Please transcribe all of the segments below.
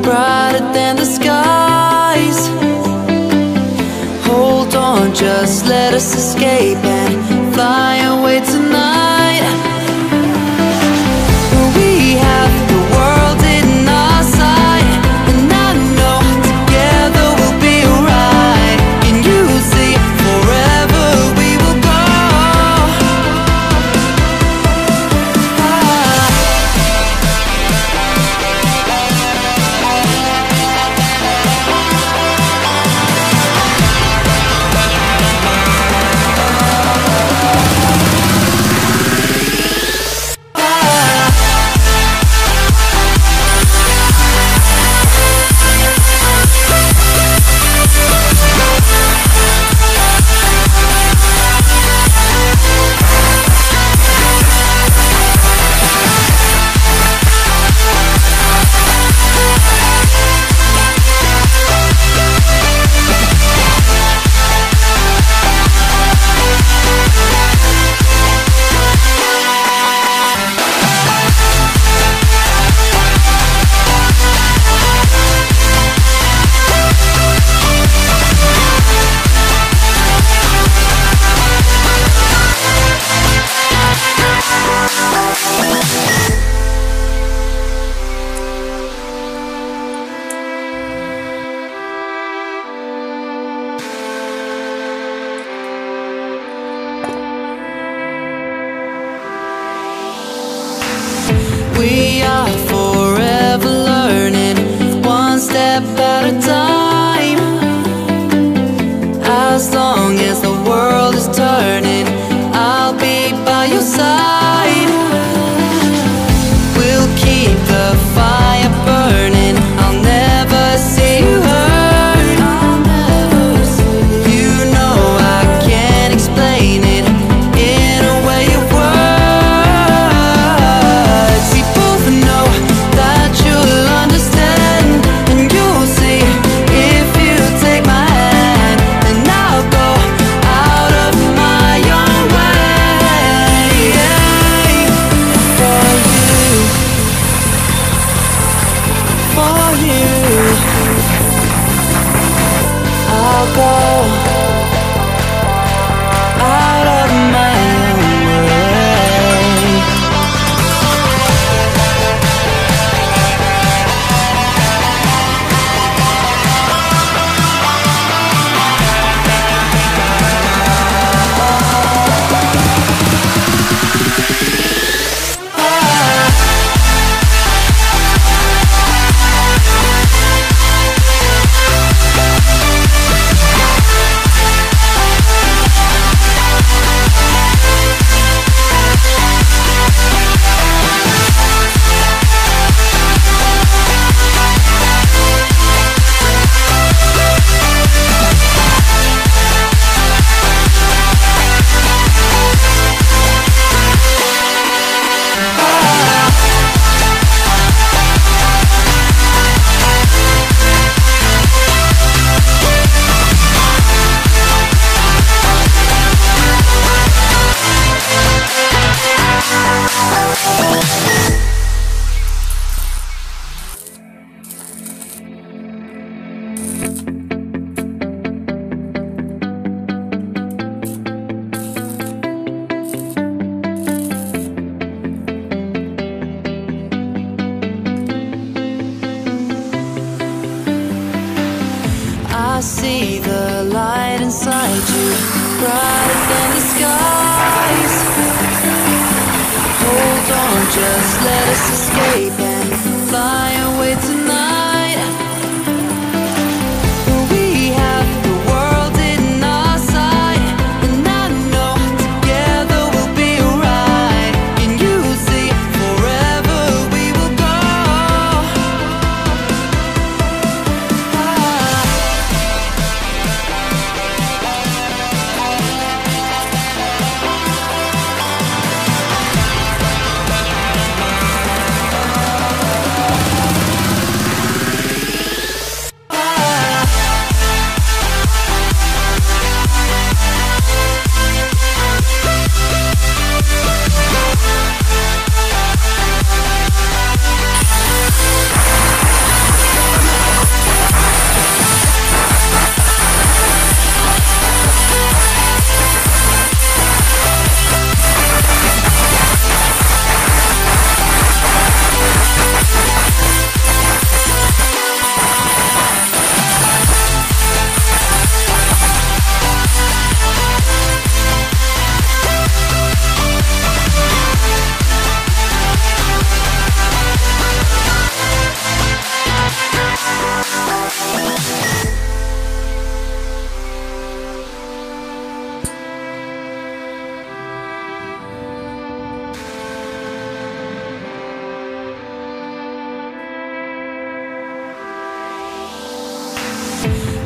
brighter than the skies. Hold on, just let us escape and fly away tonight. We have the world in our sight, and I know together we'll be alright. Can you see forever we will go? We are forever learning, one step at a time. As long as the world is turning, I'll be by your side. We'll keep the fire burning, I'll never see you hurt. You know I can't explain it in a way of words. We both know that you'll understand, and you'll see if you take my hand, and I'll go out of my own way. For you, I'll go out of my own way. I see the light inside you, brighter than the skies. Hold on, just let us escape and fly away tonight. We have the world in our sight, and I know together we'll be alright. Can you see forever we will go?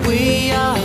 We are